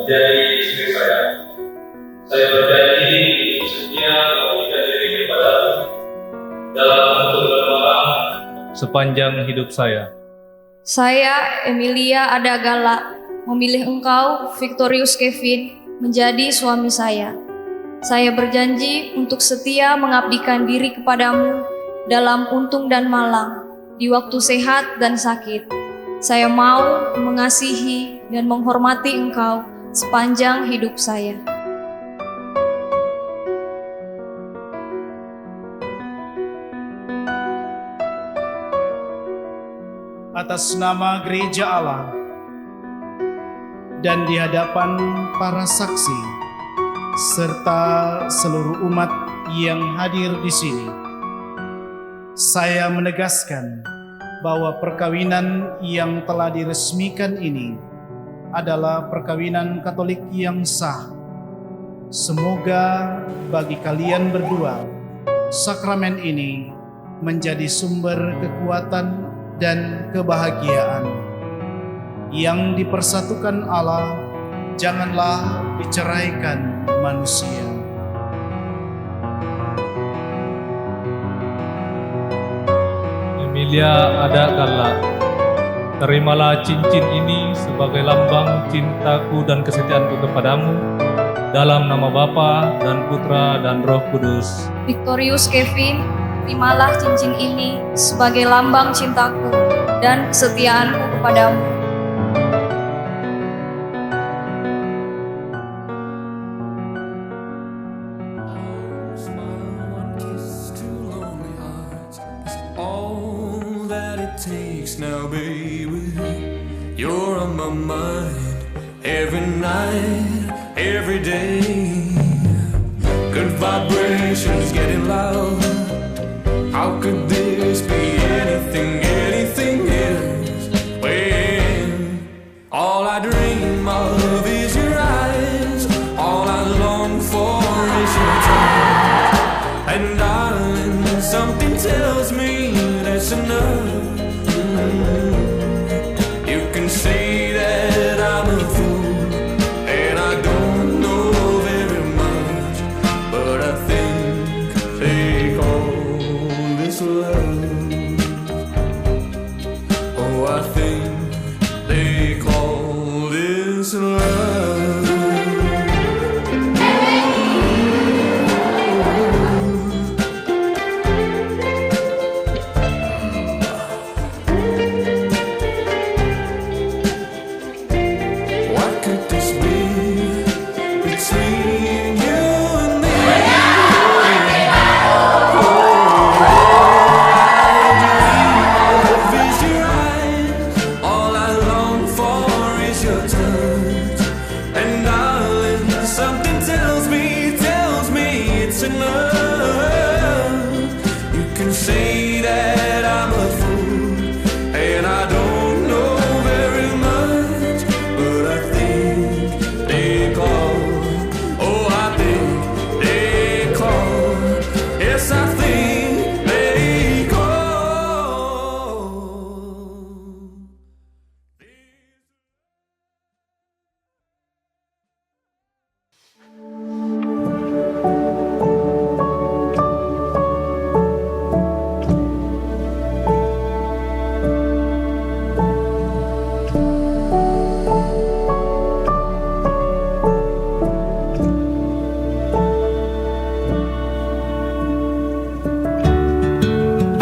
menjadi istri saya. Saya berjanji untuk setia memberikan diri kepadamu dalam bentuk bermoral sepanjang hidup saya. Saya, Emilia Adagala, memilih engkau, Victorius Kevin, menjadi suami saya. Saya berjanji untuk setia mengabdikan diri kepadamu dalam untung dan malang, di waktu sehat dan sakit. Saya mau mengasihi dan menghormati engkau sepanjang hidup saya. Atas nama Gereja Allah dan di hadapan para saksi serta seluruh umat yang hadir di sini, saya menegaskan bahwa perkawinan yang telah diresmikan ini adalah perkawinan Katolik yang sah. Semoga bagi kalian berdua, sakramen ini menjadi sumber kekuatan dan kebahagiaan. Yang dipersatukan Allah, janganlah diceraikan manusia. Emilia Adagala, terimalah cincin ini sebagai lambang cintaku dan kesetiaanku kepadamu, dalam nama Bapa dan Putra dan Roh Kudus. Victorius Kevin, terimalah cincin ini sebagai lambang cintaku dan kesetiaanku kepadamu. All that it takes now, baby. You're on my mind every night, every day. Good vibrations getting loud. How could this be anything else? When all I dream of is your eyes, all I long for is your touch. And darling, something tells me that's enough. You can say that I'm a fool, and I don't know very much, but I think they call this love. Oh, I think they call this love. What could this be between you and me? Is your eyes, all I long for is your touch. And darling, something tells me it's enough. You can say that I'm a fool, and I don't know very much, but I think they call. Oh, I think they call. Yes, I think they call.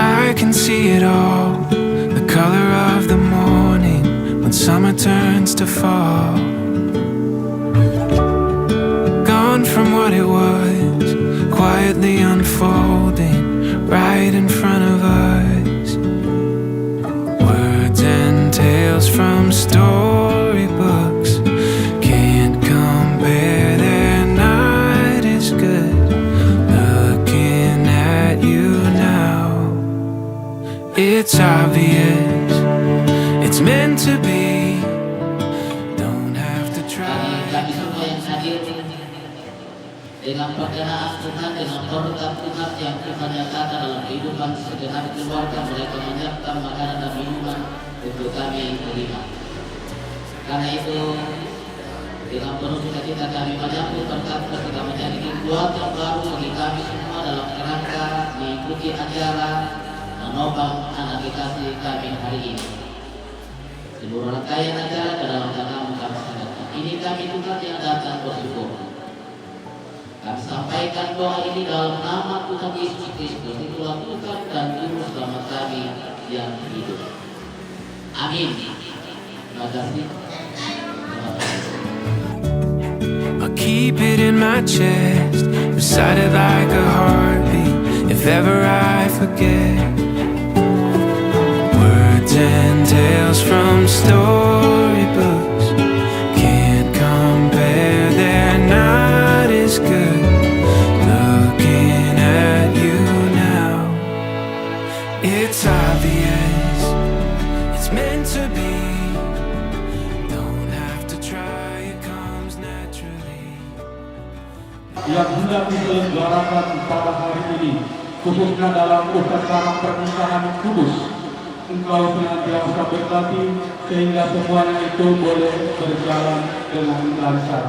I can see it all, the color of the morning when summer turns to fall. Gone from what it was, quietly unfolding right in front of us. Words and tales from storybooks can't compare, their night is good. Looking at you now, it's obvious, it's meant to be. Don't have to try. Kami semua yang hadir dengan perkenaan Tuhan, dengan program Tuhan yang Tuhan nyatakan dalam kehidupan segenap keluarga, mereka menyiapkan makanan dan minuman untuk kami terima. Karena itu Dengan penuh sukacita kami menyambut berkat ketika menjadi buat yang baru bagi kami semua dalam kerangka mengikuti acara menopang anak kasih kami hari ini. Seluruh rangkaian acara ke dalam tangan kami serahkan. Ini kami Tuhan yang datang bersyukur. Kami sampaikan doa ini dalam nama Tuhan Yesus Kristus, itulah Tuhan dan Juru Selamat kami yang hidup. Amin. Terima kasih. I'll keep it in my chest, recite it like a heartbeat if ever I forget. Words and tales from storybooks can't compare, they're not as good. Looking at you now, it's obvious, it's meant to be. Don't have to try, it comes naturally. Yang hendak diselenggarakan pada hari ini, khususnya dalam upacara pernikahan kudus, Engkau senantiasa berkati sehingga semuanya itu boleh berjalan dengan lancar.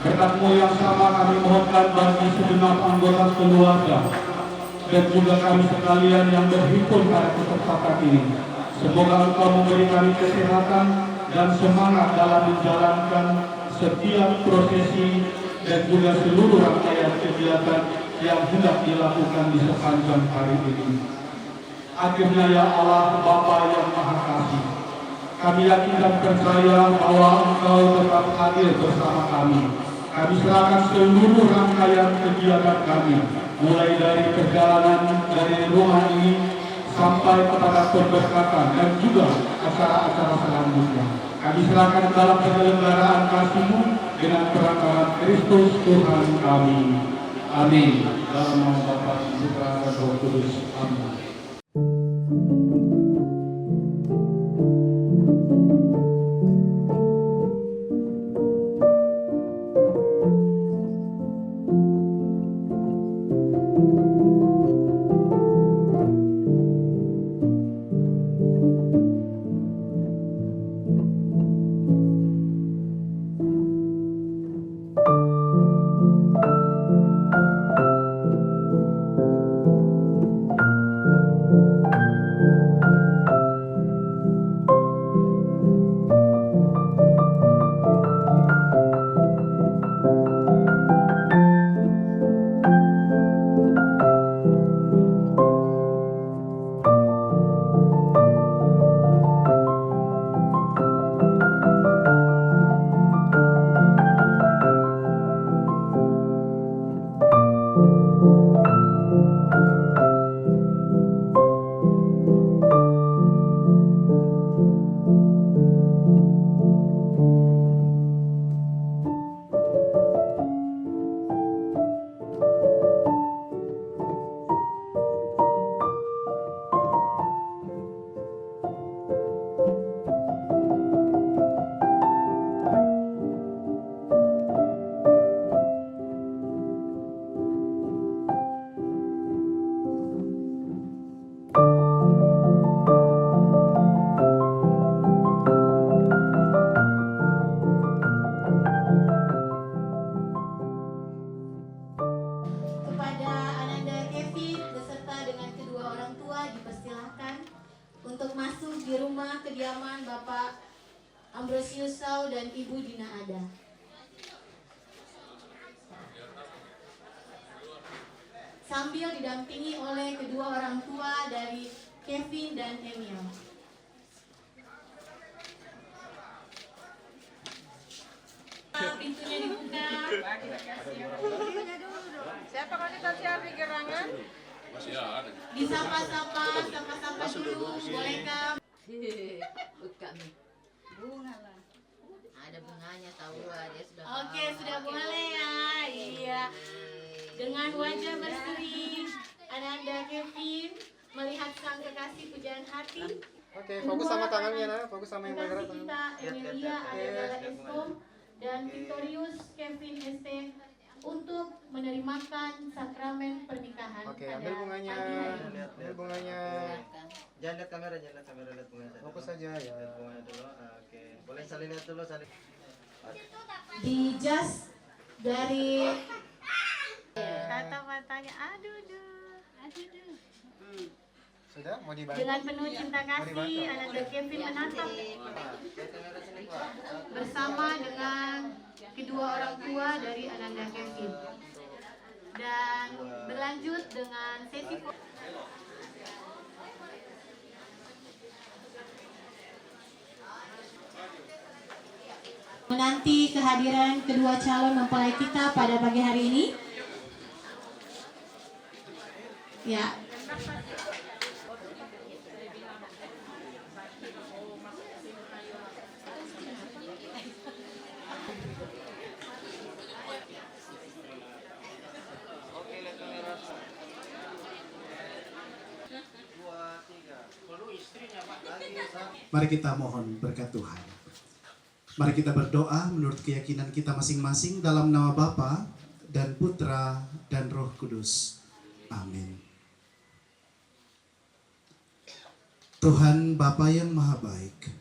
Berkat-Mu yang sama kami mohonkan bagi segenap anggota keluarga dan juga kami sekalian yang berhimpun pada kesempatan ini. Semoga Engkau memberi kami kesehatan dan semangat dalam menjalankan setiap prosesi dan juga seluruh rangkaian kegiatan yang hendak dilakukan di sepanjang hari ini. Akhirnya ya Allah Bapa yang Maha Kasih, kami yakin dan percaya bahwa Engkau tetap hadir bersama kami. Kami serahkan seluruh rangkaian kegiatan kami, mulai dari perjalanan dari rumah ini sampai kepada pemberkatan dan juga acara-acara selanjutnya. Kami serahkan dalam penyelenggaraan kasih-Mu dengan perantaraan Kristus Tuhan kami. Amin. Dalam nama Bapa, Putra, dan Roh Kudus. Amin. kediaman Bapak Ambrosius Sau dan Ibu Dina Ada. Sambil didampingi oleh kedua orang tua dari Kevin dan Emil. Pintunya dibuka. Siapa kalau kita siap di gerangan? Disapa-sapa dulu, bolehkah? Buka nih. Bunga lah. Ada bunganya tahu lah dia sudah. Oke, sudah boleh ya. Iya. Dengan wajah berseri, Ananda Kevin melihat sang kekasih pujaan hati. Oke, fokus sama tangannya, nah. Fokus sama yang Kekasih merah. kita Emilia Adagala Eskom dan Victorius Kevin ST untuk menerimakan sakramen pernikahan. Oke, ambil bunganya. Ambil bunganya. Jangan lihat kamera, lihat bunganya. Fokus saja ya. Lihat bunganya dulu. Oke, boleh saling lihat dulu, saling. di jas dari kata-katanya aduh. Sudah mau dibantu? Dengan penuh cinta kasih, Ananda Kevin menatap bersama dengan kedua orang tua dari Ananda Kevin. Dan berlanjut dengan sesi menanti kehadiran kedua calon mempelai kita pada pagi hari ini. Ya. Mari kita mohon berkat Tuhan. Mari kita berdoa menurut keyakinan kita masing-masing dalam nama Bapa dan Putra dan Roh Kudus. Amin. Tuhan Bapa yang Maha Baik,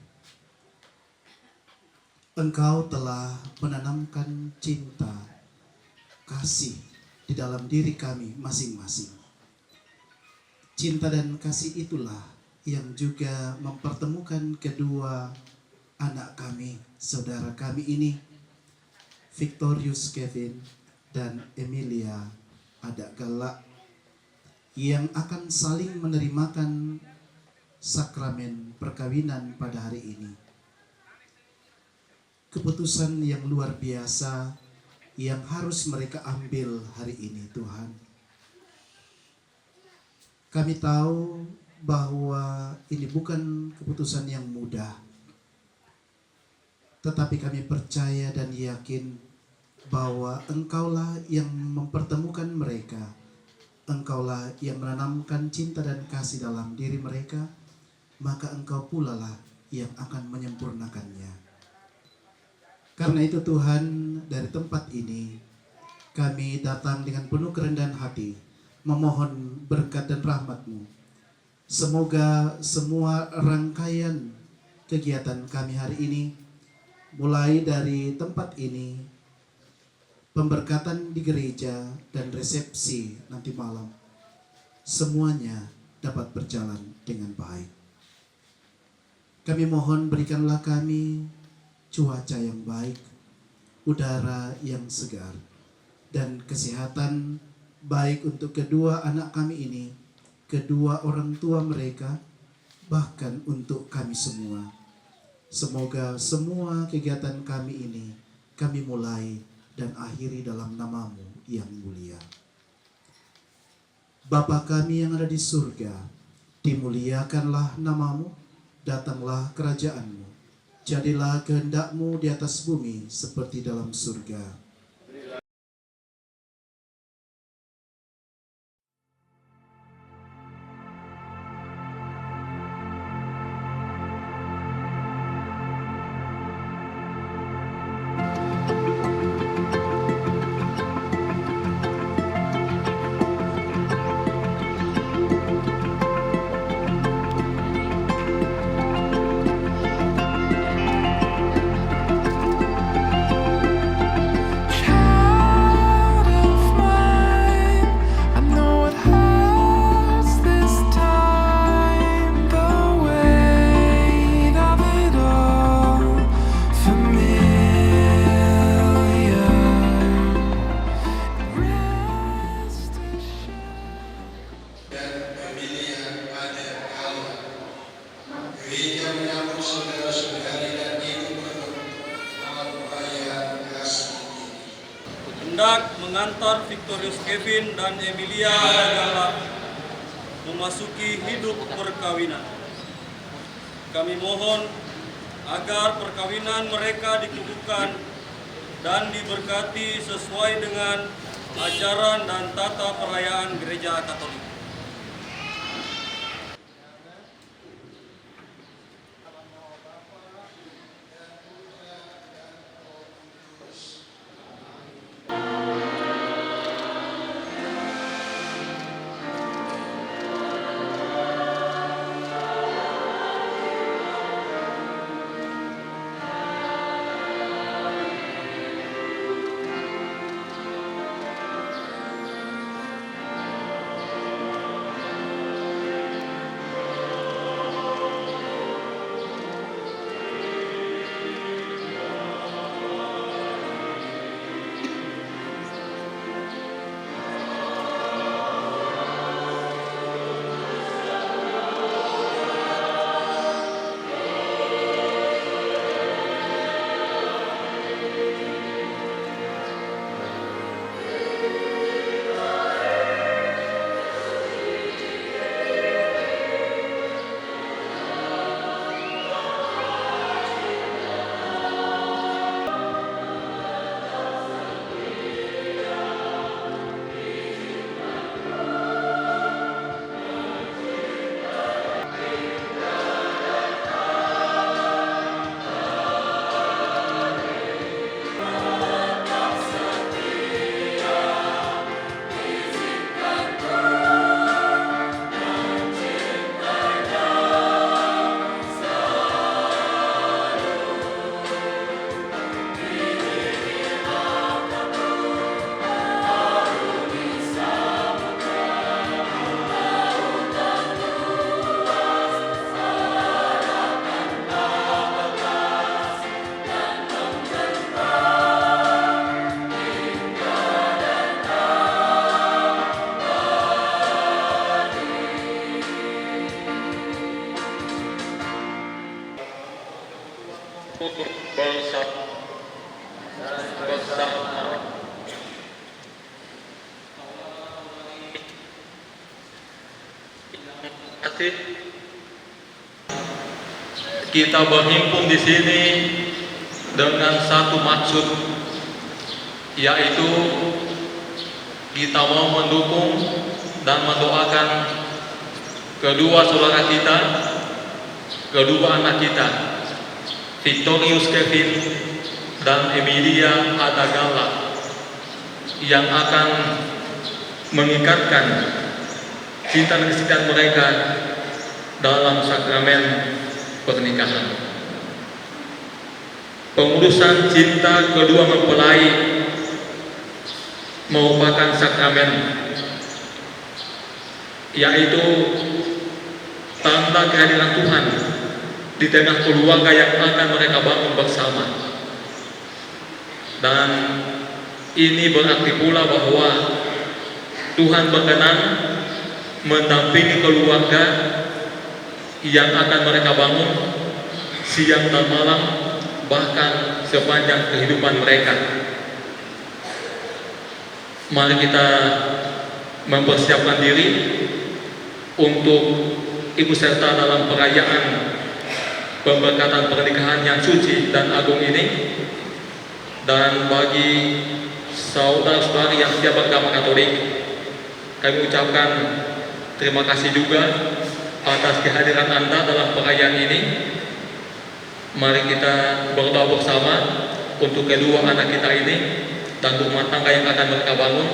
Engkau telah menanamkan cinta, kasih di dalam diri kami masing-masing. Cinta dan kasih itulah yang juga mempertemukan kedua anak kami, saudara kami ini, Victorius Kevin dan Emilia Adagala, yang akan saling menerimakan sakramen perkawinan pada hari ini. Keputusan yang luar biasa yang harus mereka ambil hari ini, Tuhan. Kami tahu bahwa ini bukan keputusan yang mudah, tetapi kami percaya dan yakin bahwa Engkaulah yang mempertemukan mereka, Engkaulah yang menanamkan cinta dan kasih dalam diri mereka, maka Engkau pula lah yang akan menyempurnakannya. Karena itu Tuhan, dari tempat ini kami datang dengan penuh kerendahan hati, memohon berkat dan rahmat-Mu. Semoga semua rangkaian kegiatan kami hari ini, mulai dari tempat ini, pemberkatan di gereja, dan resepsi nanti malam, semuanya dapat berjalan dengan baik. Kami mohon berikanlah kami cuaca yang baik, udara yang segar, dan kesehatan baik untuk kedua anak kami ini, kedua orang tua mereka, bahkan untuk kami semua. Semoga semua kegiatan kami ini kami mulai dan akhiri dalam nama-Mu yang mulia. Bapa kami yang ada di surga, dimuliakanlah nama-Mu, datanglah kerajaan-Mu, jadilah kehendak-Mu di atas bumi seperti dalam surga. hendak mengantar Victorius Kevin dan Emilia Adagala memasuki hidup perkawinan. Kami mohon agar perkawinan mereka dikukuhkan dan diberkati sesuai dengan ajaran dan tata perayaan Gereja Katolik. Kita berhimpun di sini dengan satu maksud, yaitu kita mau mendukung dan mendoakan kedua saudara kita, kedua anak kita, Victorius Kevin dan Emilia Adagala, yang akan mengikatkan cinta dan kesetiaan mereka dalam sakramen pernikahan. Pengurusan cinta kedua mempelai merupakan sakramen, yaitu tanda kehadiran Tuhan di tengah keluarga yang akan mereka bangun bersama. Dan ini berarti pula bahwa Tuhan berkenan mendampingi keluarga yang akan mereka bangun siang dan malam, bahkan sepanjang kehidupan mereka. Mari kita mempersiapkan diri untuk ikut serta dalam perayaan pemberkatan pernikahan yang suci dan agung ini. Dan bagi saudara-saudari yang siap beragama Katolik, kami ucapkan terima kasih juga atas kehadiran Anda dalam perayaan ini. Mari kita berdoa bersama untuk kedua anak kita ini dan rumah tangga yang akan mereka bangun.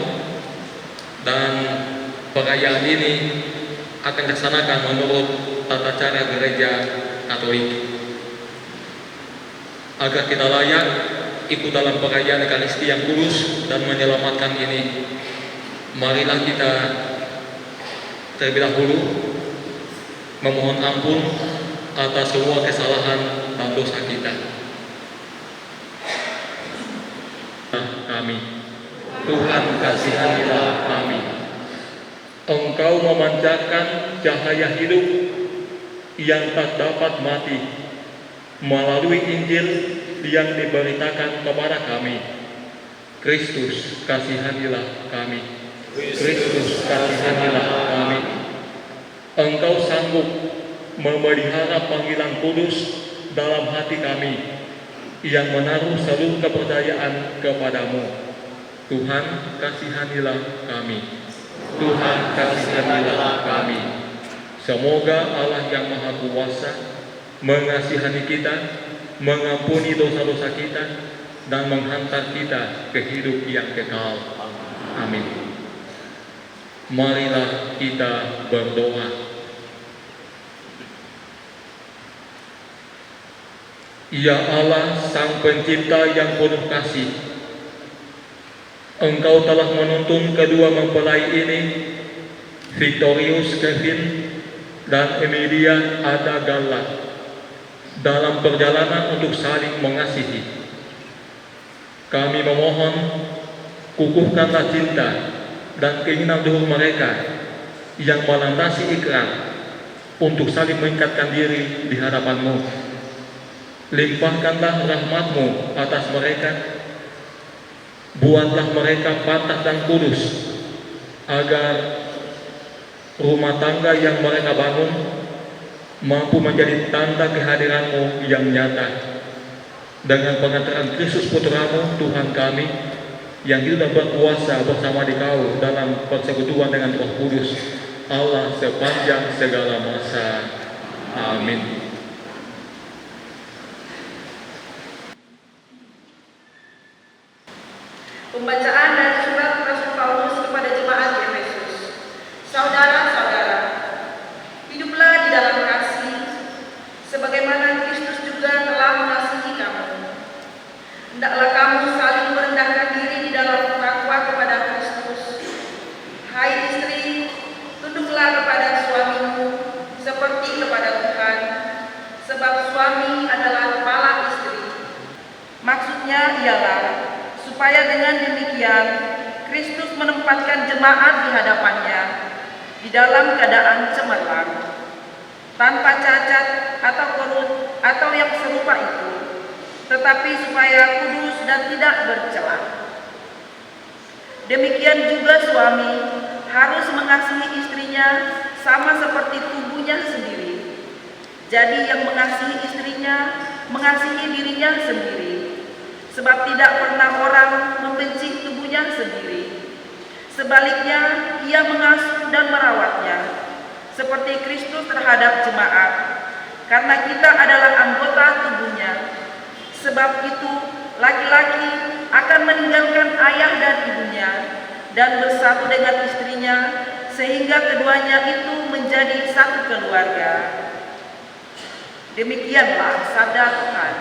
Dan perayaan ini akan dilaksanakan menurut tata cara gereja Katolik. Agar kita layak ikut dalam perayaan Ekaristi yang kudus dan menyelamatkan ini, marilah kita terlebih dahulu memohon ampun atas semua kesalahan dan dosa kita. Kami, Tuhan kasihanilah kami. Engkau memancarkan cahaya hidup yang tak dapat mati melalui Injil yang diberitakan kepada kami. Kristus, kasihanilah kami. Kristus, kasihanilah kami. Engkau sanggup memelihara panggilan kudus dalam hati kami yang menaruh seluruh kepercayaan kepadamu. Tuhan, kasihanilah kami. Tuhan, kasihanilah kami. Semoga Allah yang Maha Kuasa mengasihani kita, mengampuni dosa-dosa kita, dan menghantar kita ke hidup yang kekal. Amin. Marilah kita berdoa. Ya Allah, Sang Pencipta yang penuh kasih, Engkau telah menuntun kedua mempelai ini, Victorius Kevin dan Emilia Adagala, dalam perjalanan untuk saling mengasihi. Kami memohon, kukuhkanlah cinta dan keinginan luhur mereka yang melandasi ikrar untuk saling mengikatkan diri di hadapan-Mu. Limpahkanlah rahmat-Mu atas mereka, buatlah mereka pantas dan kudus, agar rumah tangga yang mereka bangun mampu menjadi tanda kehadiran-Mu yang nyata. Dengan pengantaran Kristus Putra-Mu, Tuhan kami, yang hidup dan berkuasa bersama Dikau dalam persekutuan dengan Roh Kudus, Allah sepanjang segala masa. Amin. Pembacaan dari surat Rasul Paulus kepada jemaat di Efesus. Saudara-saudara, hiduplah di dalam kasih, sebagaimana Kristus juga telah mengasihi kamu. Hendaklah kamu saling merendahkan diri di dalam takwa kepada Kristus. Hai istri, tunduklah kepada suamimu seperti kepada Tuhan, sebab suami adalah kepala istri. Maksudnya ialah supaya dengan demikian Kristus menempatkan jemaat di hadapannya di dalam keadaan cemerlang, tanpa cacat atau korut atau yang serupa itu, tetapi supaya kudus dan tidak bercela. Demikian juga suami harus mengasihi istrinya sama seperti tubuhnya sendiri. Jadi yang mengasihi istrinya mengasihi dirinya sendiri. Sebab tidak pernah orang membenci tubuhnya sendiri. Sebaliknya, ia mengasuh dan merawatnya, seperti Kristus terhadap jemaat, karena kita adalah anggota tubuhnya. Sebab itu, laki-laki akan meninggalkan ayah dan ibunya, dan bersatu dengan istrinya, sehingga keduanya itu menjadi satu keluarga. Demikianlah sabda Tuhan.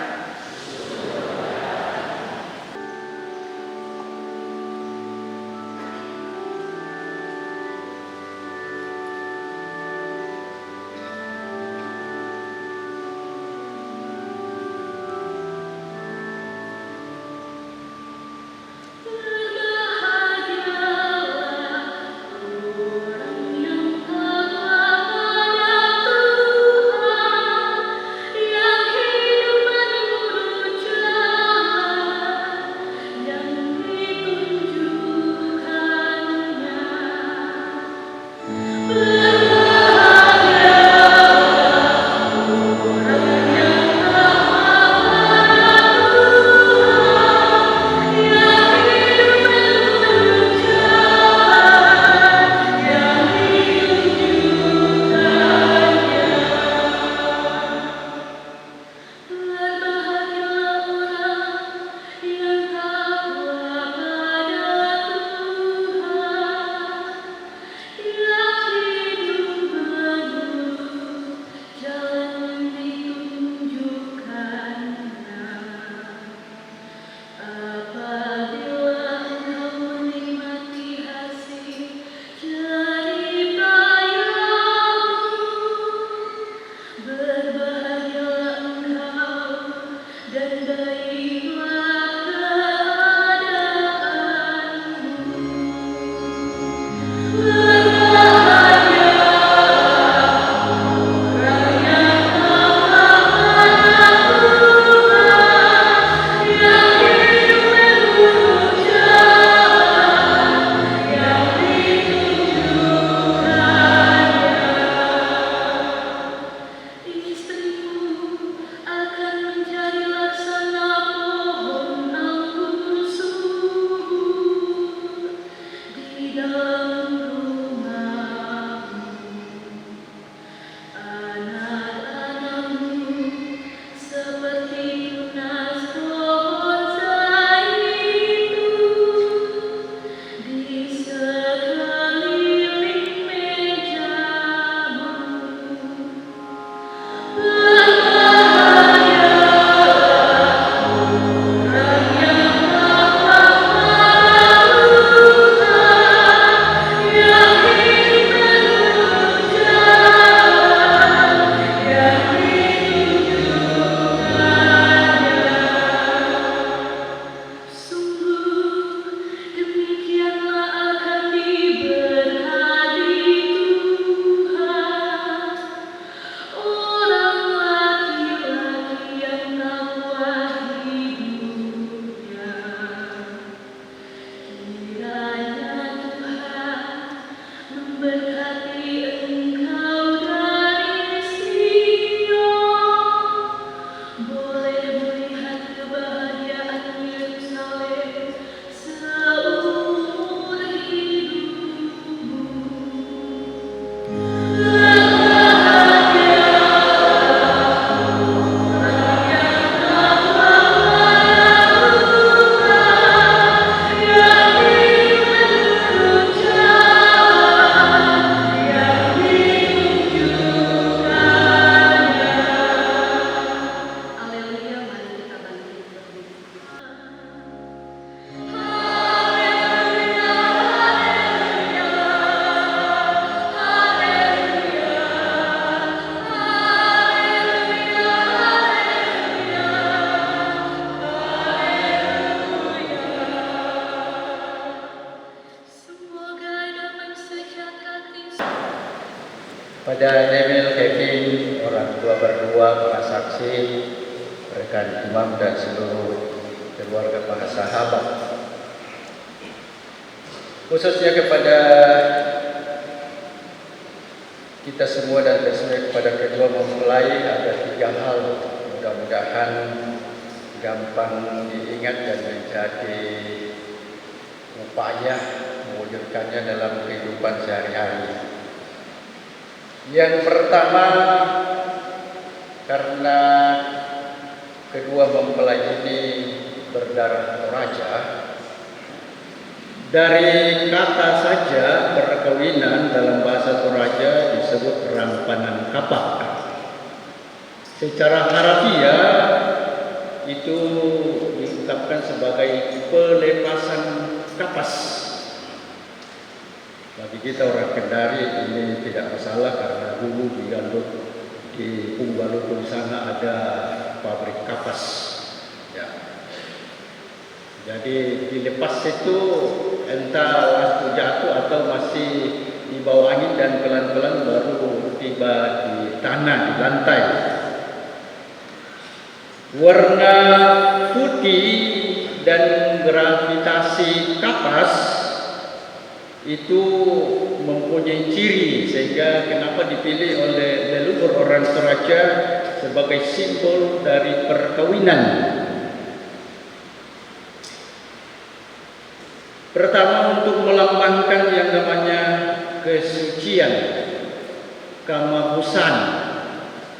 Pada Emil Kevin, orang tua berdua, para saksi, rekan imam dan seluruh keluarga para sahabat. khususnya kepada kita semua dan khususnya kepada kedua mempelai ada 3 hal mudah-mudahan gampang diingat dan menjadi upaya mewujudkannya dalam kehidupan sehari-hari. Yang pertama, karena kedua mempelai ini berdarah Toraja, dari kata saja perkawinan dalam bahasa Toraja disebut rampanan kapak. Secara harfiah itu diungkapkan sebagai pelepasan kapas. Bagi kita orang Kendari ini tidak masalah karena dulu di Pungbaluku di sana ada pabrik kapas. Ya. Jadi dilepas itu entah waktu jatuh atau masih di bawah angin dan pelan-pelan baru tiba di tanah, di lantai. Warna putih dan gravitasi kapas itu mempunyai ciri sehingga kenapa dipilih oleh leluhur orang Toraja sebagai simbol dari perkawinan. Pertama, untuk melambangkan yang namanya kesucian, kamabusan.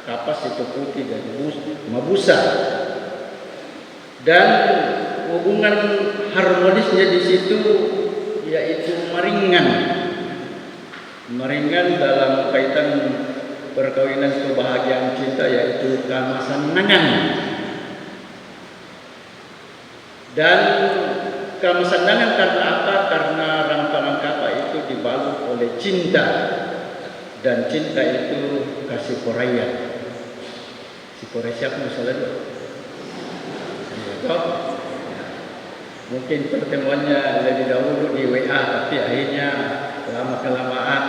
Kapas itu putih dan mabusa. Dan hubungan harmonisnya di situ yaitu maringan. Maringan dalam kaitan perkawinan kebahagiaan cinta yaitu kamasanangan. Dan kamasanangan karena apa? Karena rampalan kapak itu dibalut oleh cinta. Dan cinta itu kasih poraya. Si poraya siapa misalnya? Mungkin pertemuannya lebih dahulu di WA, tapi akhirnya lama-kelamaan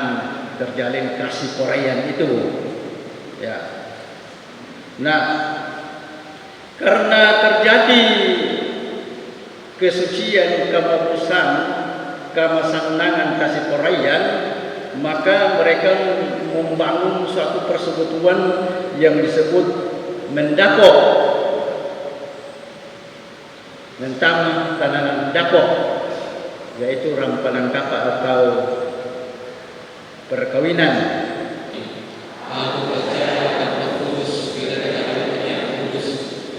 terjalin kasih poraian itu. Ya. Nah, karena terjadi kesucian, kemabusan, kemasanangan kasih poraian, maka mereka membangun suatu persekutuan yang disebut mendakok. Mentama tanaman dakok, yaitu rampalan kapak atau perkawinan. Aku percaya akan Kudus, kedatangan yang kudus,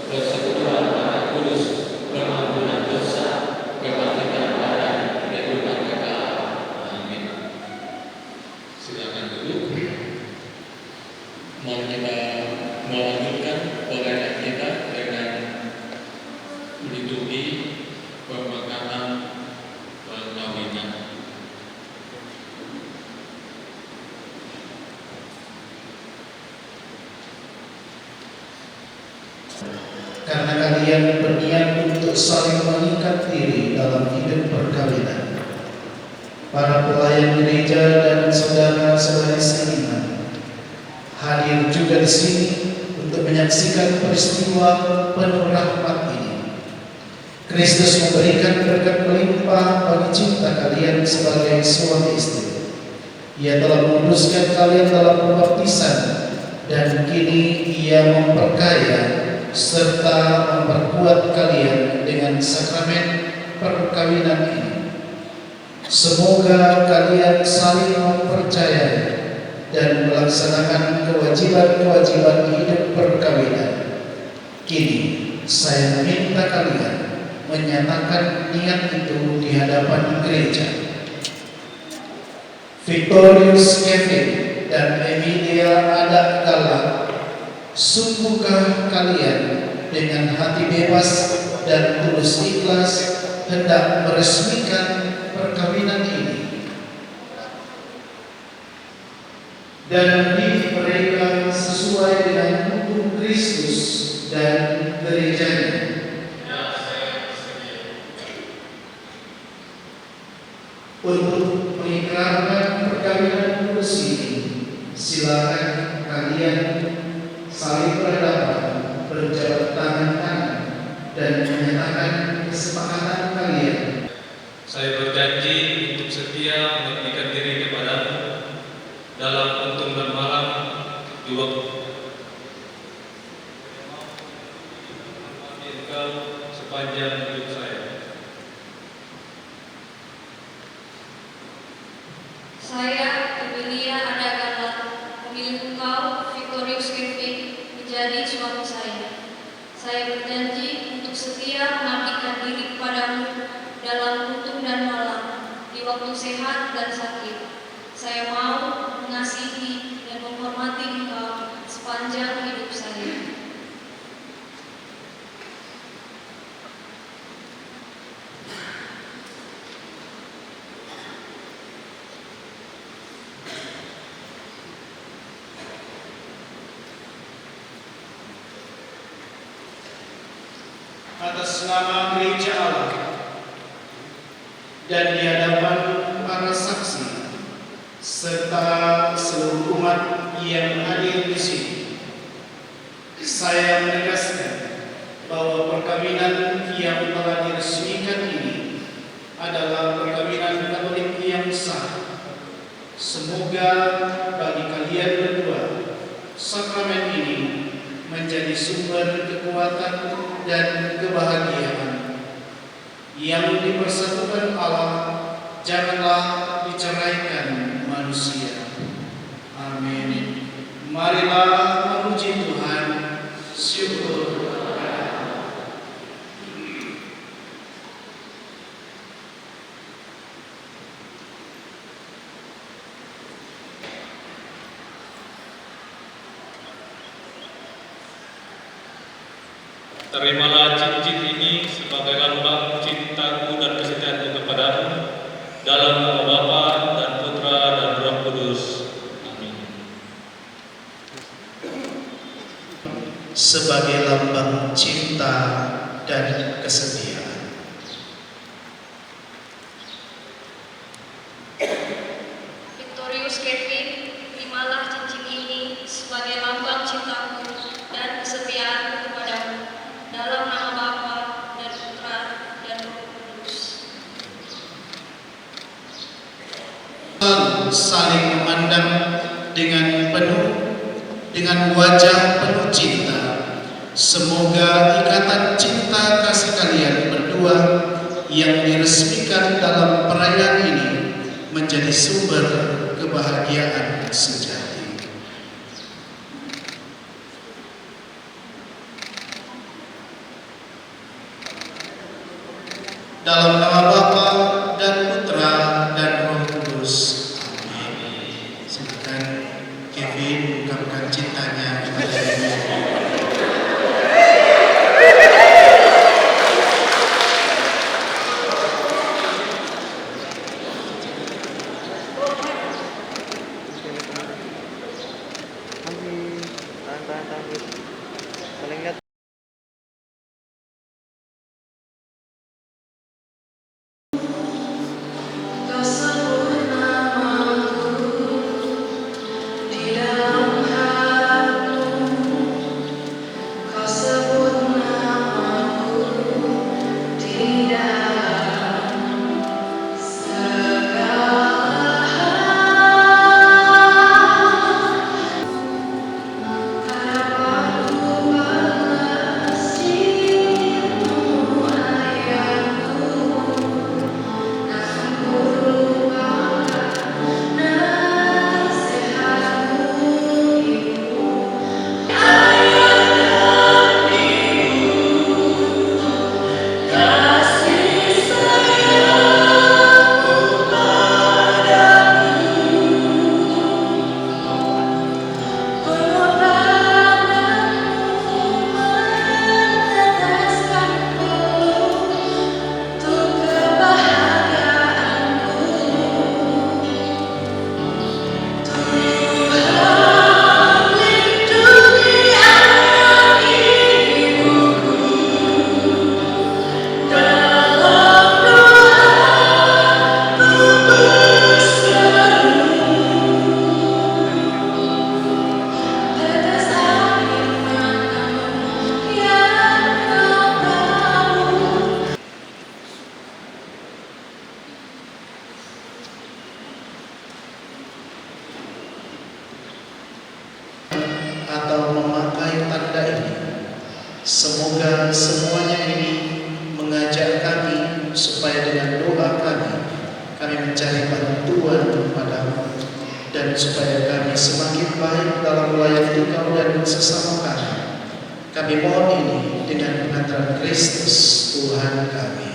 persekutuan anak kudus, pengampunan dosa, kebangkitan badan, kehidupan kekal. Amin. Silakan duduk. Mari kita melanjutkan pengajian kita dengan liturgi pemakaman perkawinan. Karena kalian berniat untuk saling mengikat diri dalam hidup perkawinan, para pelayan gereja dan saudara-saudari seiman hadir juga di sini untuk menyaksikan peristiwa penuh rahmat ini. Kristus memberikan berkat melimpah bagi cinta kalian sebagai suami istri. Ia telah menguduskan kalian dalam pembaptisan dan kini Ia memperkaya serta memperkuat kalian dengan sakramen perkawinan ini. Semoga kalian saling mempercayai dan melaksanakan kewajiban-kewajiban hidup perkawinan. Kini saya meminta kalian menyatakan niat itu di hadapan gereja. Victorius Kevin dan Emilia Adagala, sungguhkah kalian dengan hati bebas dan tulus ikhlas hendak meresmikan perkawinan ini? Dan diri mereka sesuai dengan hukum Kristus dan gerejanya. Untuk mengikrarkan perkawinan kudus ini, silakan kalian saling berhadapan, berjabat tangan-tangan, dan menyatakan kesepakatan kalian. Saya berjanji untuk sepanjang hidup saya. Saya, Emilia Adagala, memilih engkau, Victorius Kevin, menjadi suami saya. Saya berjanji untuk setia mengabdikan diri kepadamu dalam untung dan malam, di waktu sehat dan sakit. Saya mau mengasihi dan menghormati engkau sepanjang hidup saya. Atas nama Gereja Allah dan di hadapan para saksi serta seluruh umat yang hadir di sini, saya menegaskan bahwa perkawinan yang telah diresmikan ini adalah perkawinan Katolik yang sah. Semoga bagi kalian berdua sakramen ini menjadi sumber kekuatan dan kebahagiaan. Yang dipersatukan Allah janganlah diceraikan manusia. Amin. Marilah memuji Tuhan. Syukur. Terimalah cincin ini sebagai lambang cintaku dan kesetiaanku kepadamu, dalam nama Bapa dan Putra dan Roh Kudus. Amin. Sebagai lambang cinta dan kesetiaan. Victorius Kevin, terimalah cincin ini sebagai lambang cintaku dan kesetiaanku kepadamu, dalam nama Bapa dan Putra dan Roh Kudus. Saling memandang dengan wajah penuh cinta. Semoga ikatan cinta kasih kalian berdua yang diresmikan dalam perayaan ini menjadi sumber kebahagiaan sejati. Dalam nama Bapa dan Putra dan Roh Kudus. Amin. Silakan Kevin ungkapkan cintanya kepada Ibu. Semoga semuanya ini mengajak kami supaya dengan doa kami mencari bantuan padamu, dan supaya kami semakin baik dalam melayani Engkau dan sesama kami. Kami mohon ini dengan pengantaran Kristus Tuhan kami.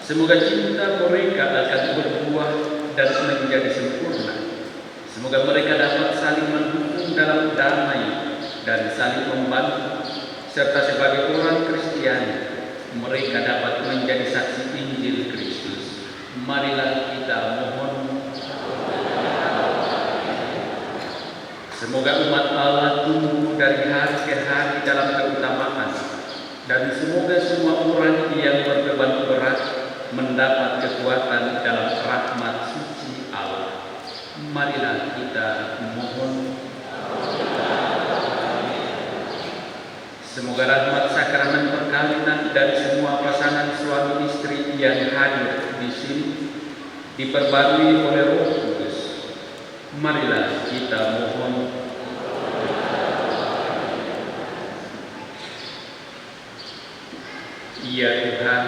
Semoga cinta mereka akan berbuah dan menjadi sempurna. Semoga mereka dapat saling mendukung dalam damai dan saling membantu, serta sebagai orang Kristiani mereka dapat menjadi saksi Injil Kristus. Marilah kita mohon. Semoga umat Allah tumbuh dari hari ke hari dalam keutamaan, dan semoga semua orang yang berbeban berat mendapat kekuatan dalam rahmat suci Allah. Marilah kita mohon. Semoga rahmat sakramen perkawinan dari semua pasangan suami istri yang hadir di sini diperbarui oleh Roh Kudus. Marilah kita mohon. Ya Tuhan,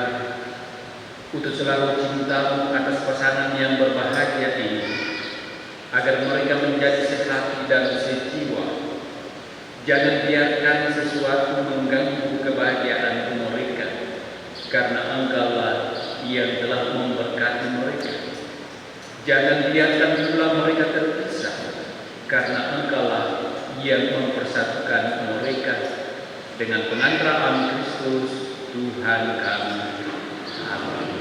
utus selalu cinta-Mu atas pasangan yang berbahagia ini, agar mereka menjadi sehati dan sejiwa. Jangan biarkan sesuatu mengganggu kebahagiaan mereka, karena Engkau-lah yang telah memberkati mereka. Jangan biarkan pula mereka terpisah, karena Engkau-lah yang mempersatukan mereka dengan pengantaraan Kristus Tuhan kami. Amin.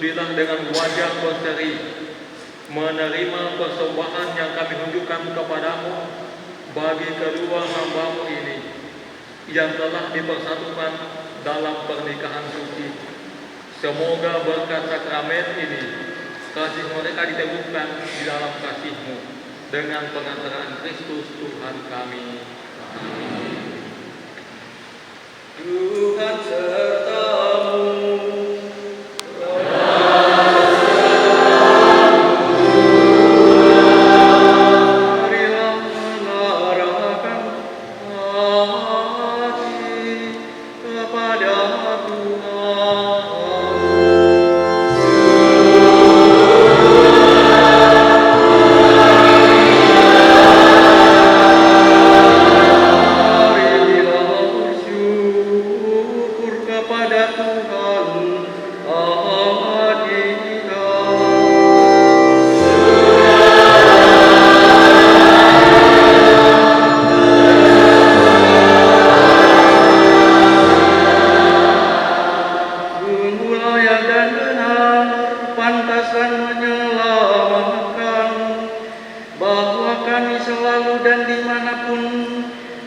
Sudilah dengan wajah berseri menerima persembahan yang kami tunjukkan kepadamu bagi kedua hamba-Mu ini yang telah dipersatukan dalam pernikahan suci. Semoga berkat sakramen ini kasih mereka diteguhkan di dalam kasih-Mu dengan pengantaran Kristus Tuhan kami. Amin. Tuhan sertamu.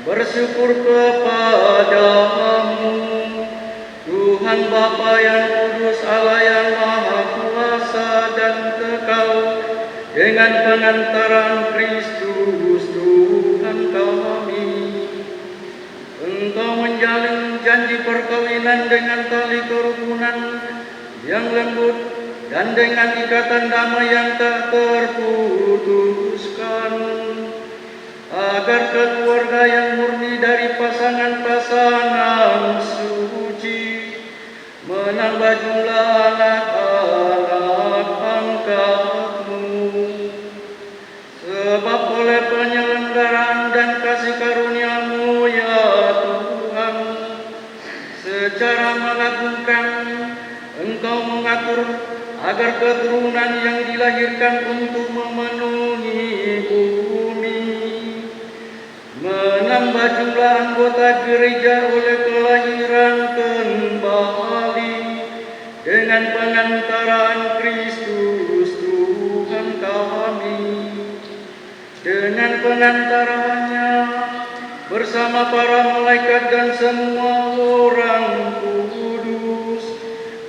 bersyukur kepadamu, Tuhan Bapa yang kudus, Allah yang maha kuasa dan kekal, dengan pengantaran Kristus Tuhan kami. Engkau menjalin janji perkawinan dengan tali kerukunan yang lembut dan dengan ikatan damai yang tak terputuskan, agar keluarga yang murni dari pasangan-pasangan suci menambah jumlah anak-anak angkatmu. Sebab oleh penyelenggaraan dan kasih karunia-Mu ya Tuhan, secara mengagumkan Engkau mengatur agar keturunan yang dilahirkan untuk memenuhi bumi menambah jumlah anggota gereja oleh kelahiran kembali dengan pengantaran Kristus Tuhan kami. Dengan pengantarannya bersama para malaikat dan semua orang kudus,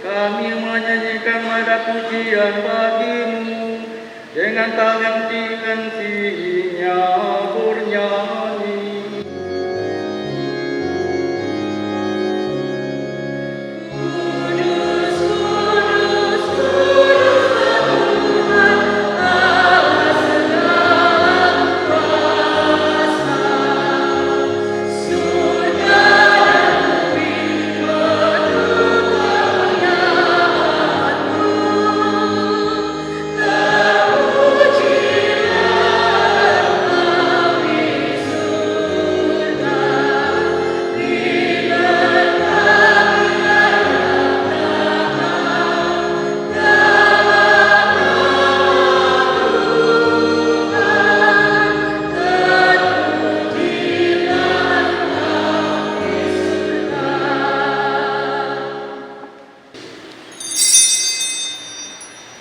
kami menyanyikan nada pujian bagi-Mu dengan tak henti-hentinya bernyanyi.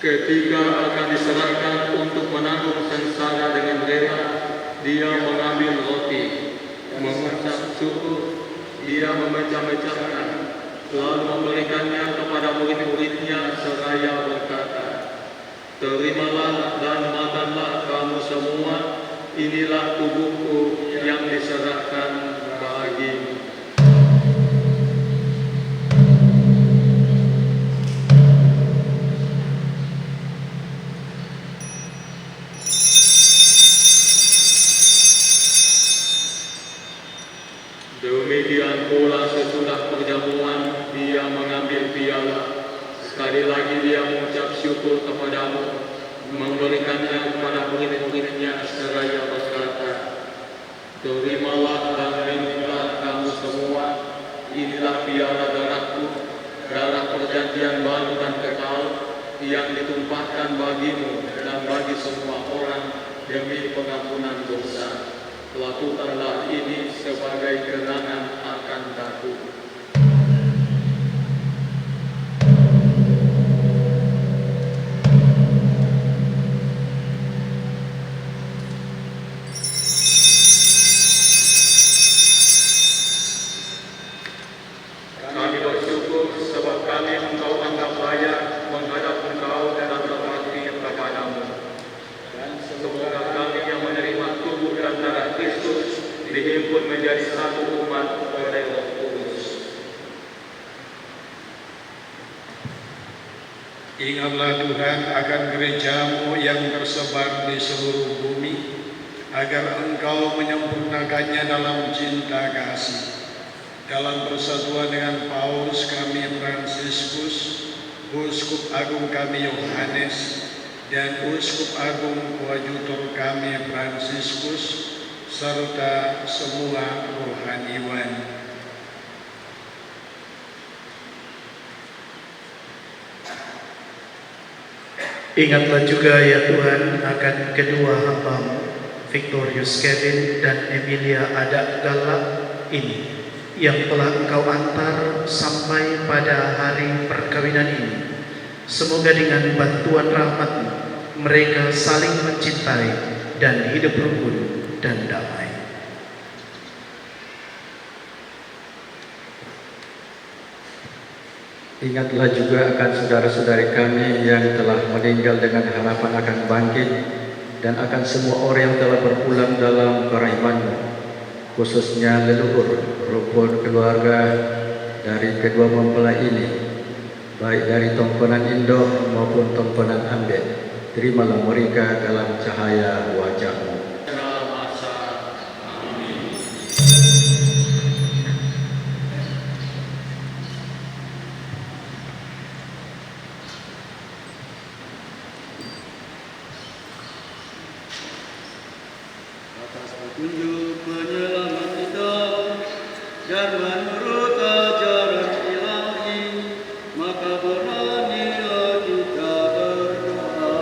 Ketika akan diserahkan untuk menanggung sengsara dengan rela, dia mengambil roti, mengucap syukur, dia memecah-mecahkan, lalu memberikannya kepada murid-muridnya seraya berkata, "Terimalah dan makanlah kamu semua, inilah tubuhku yang diserahkan bagimu." Demikian pula sesudah perjamuan, dia mengambil piala. Sekali lagi dia mengucap syukur kepadamu, memberikannya kepada murid-muridnya seraya berkata, "Terimalah dan minumlah kamu semua, inilah piala darahku, darah perjanjian baru dan kekal, yang ditumpahkan bagimu dan bagi semua orang demi pengampunan dosa. Lakukanlah ini sebagai kenangan akan aku." dihimpun menjadi satu umat oleh Roh Kudus. Ingatlah Tuhan akan gerejamu yang tersebar di seluruh bumi, agar Engkau menyempurnakannya dalam cinta kasih. Dalam persatuan dengan Paus kami Fransiskus, Uskup Agung kami Yohanes, dan Uskup Agung Koadjutor kami Fransiskus, serta semua rohaniwan. Ingatlah juga ya Tuhan akan kedua hamba-Mu, Victorius Kevin dan Emilia Ada Gala ini, yang telah Engkau antar sampai pada hari perkawinan ini. Semoga dengan bantuan rahmat-Mu mereka saling mencintai dan hidup rukun dan damai. Ingatlah juga akan saudara-saudari kami yang telah meninggal dengan harapan akan bangkit, dan akan semua orang yang telah berpulang dalam kerahiman-Mu, khususnya leluhur rukun keluarga dari kedua mempelai ini, baik dari Tomponan Indo maupun Tomponan Ambet. Terimalah mereka dalam cahaya wajah-Mu. Atas petunjuk penyelamat kita dan menurut ajaran ilahi, maka beranilah kita berdoa.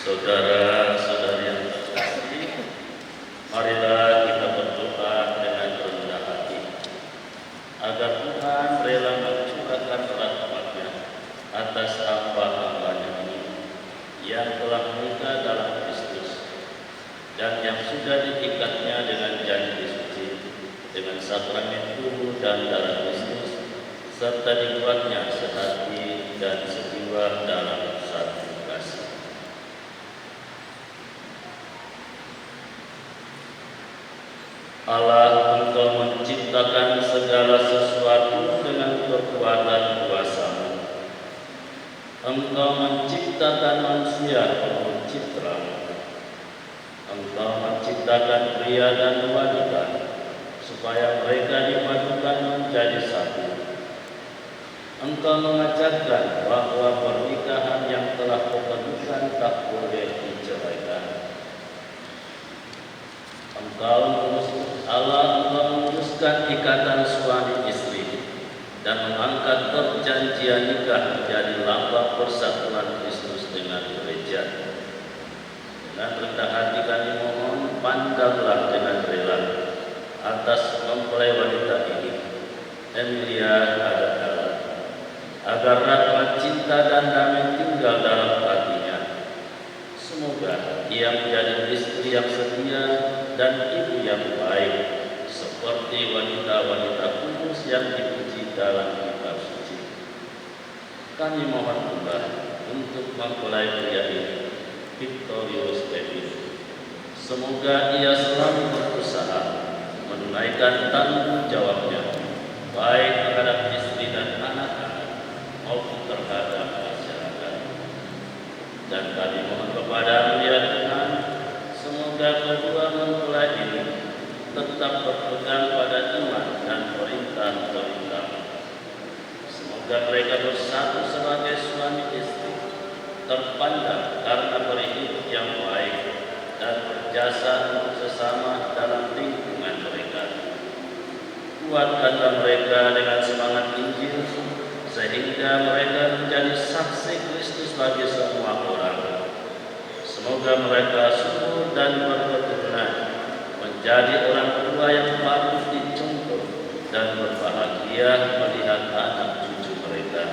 Saudara-saudari yang terkasih, marilah kita berdoa dengan rendah hati agar Tuhan rela mencurahkan rahmat-Nya atas hamba-hamba-Nya ini yang telah menikah dalam Kristus dan yang sudah diikatnya dengan janji suci dengan sakramen tubuh dan darah Kristus, serta dibuatnya sehati dan sejiwa dalam satu kasih. Allah, Engkau menciptakan segala sesuatu dengan kekuatan kuasa-Mu. Engkau menciptakan manusia menurut citra-Mu. Engkau menciptakan pria dan wanita supaya mereka dipadukan menjadi satu. Engkau mengajarkan bahwa pernikahan yang telah Kau tentukan tak boleh diceraikan. Allah memutuskan ikatan suami istri dan mengangkat perjanjian nikah menjadi lambang persatuan Kristus dengan gereja. Dengan rendah hati kami mohon, pandanglah dengan rela atas mempelai wanita ini, Emilia Ada Gala, agar rahmat cinta dan damai tinggal dalam hatinya. Semoga ia menjadi istri yang setia dan ibu yang baik, seperti wanita-wanita kudus yang dipuji dalam kitab suci. kami mohon Tuhan untuk mempelai pria ini, Victorius Kevin. Semoga ia selalu berusaha menunaikan tanggung jawabnya, baik terhadap istri dan anak-anak maupun terhadap masyarakat. Dan kami mohon kepada-Mu ya Tuhan, semoga kedua mempelai ini tetap berpegang pada iman dan perintah-perintah. Semoga mereka bersatu sebagai suami istri, terpandang karena berhidup yang baik dan berjasa untuk sesama dalam lingkungan mereka. Kuatkanlah mereka dengan semangat Injil, sehingga mereka menjadi saksi Kristus bagi semua orang. Semoga mereka subur dan berketurunan, menjadi orang tua yang patut dicontoh dan berbahagia melihat anak cucu mereka.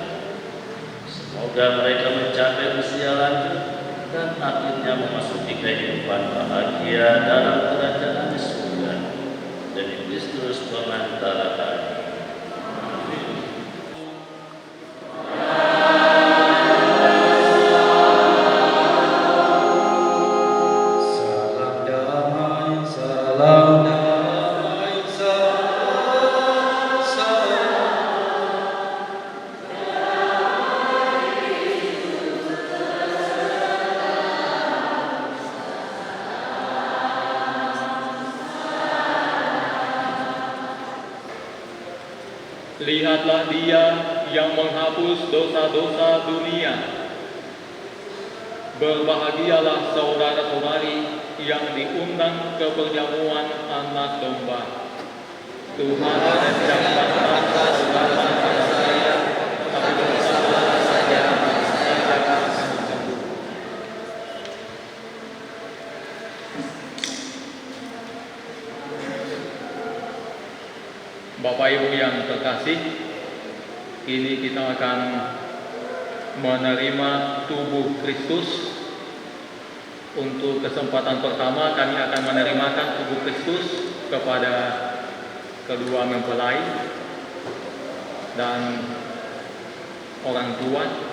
Semoga mereka mencapai usia lanjut dan akhirnya memasuki kehidupan bahagia dalam kerajaan surga. Demi Kristus pengantara kami. Lihatlah Dia yang menghapus dosa-dosa dunia. Berbahagialah saudara-saudari yang diundang ke perjamuan Anak Domba. Tuhan mencapkan saudara pada saya, tapi bersalah saja saya akan sembuh. Bapak Ibu yang terkasih, kini kita akan menerima tubuh Kristus. Untuk kesempatan pertama kami akan menerimakan tubuh Kristus kepada kedua mempelai dan orang tua.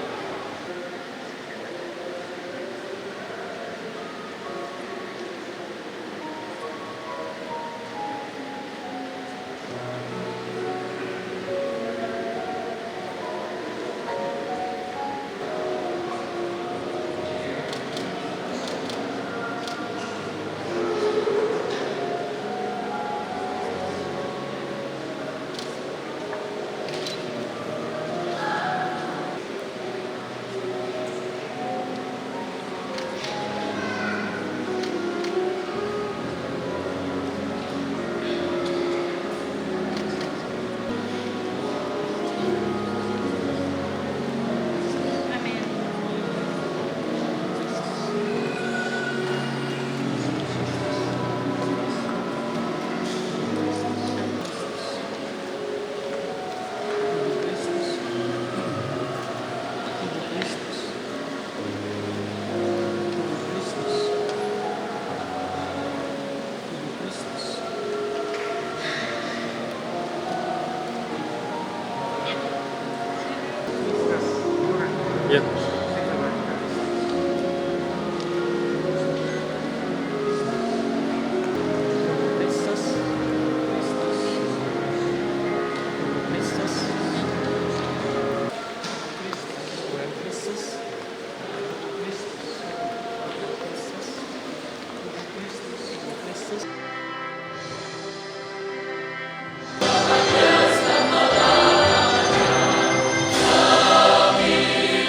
Kami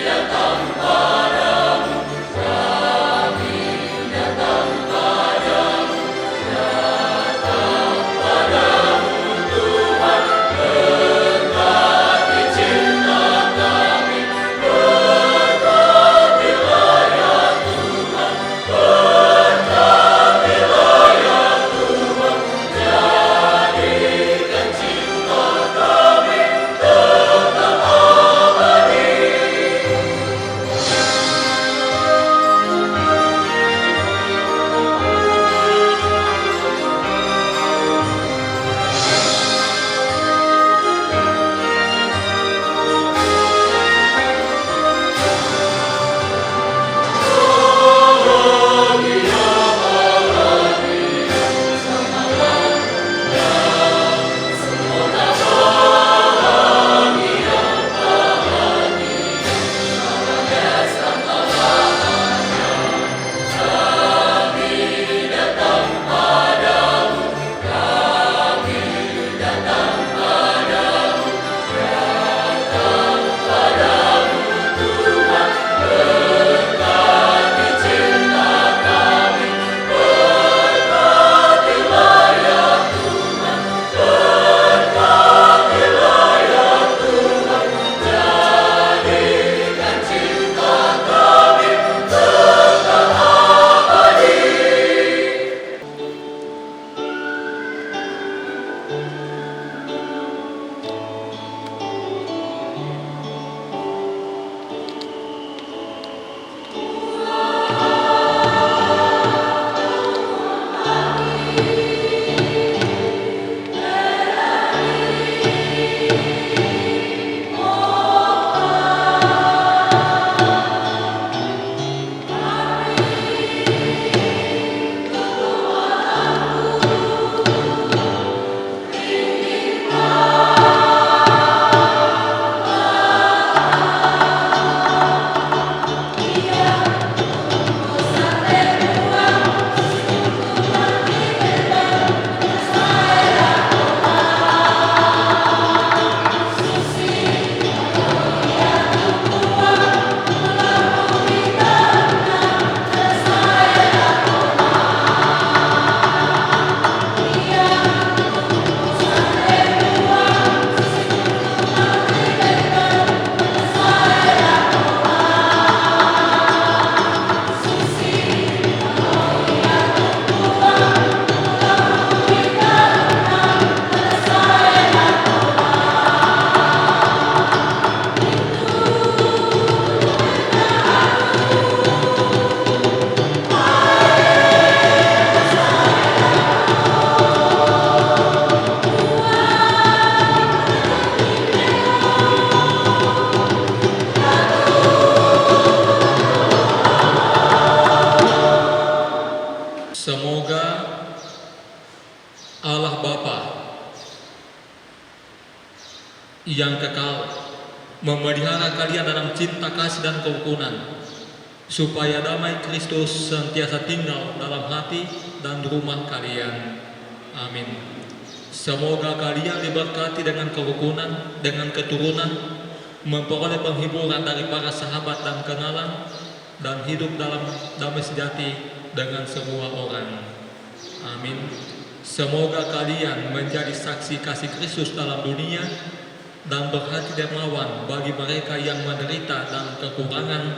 datang yang kekal, memelihara kalian dalam cinta kasih dan kerukunan, supaya damai Kristus senantiasa tinggal dalam hati dan rumah kalian. Amin. Semoga kalian diberkati dengan kerukunan, dengan keturunan, memperoleh penghiburan dari para sahabat dan kenalan, dan hidup dalam damai sejati dengan semua orang. Amin. Semoga kalian menjadi saksi kasih Kristus dalam dunia dan berhati dermawan bagi mereka yang menderita dan kekurangan,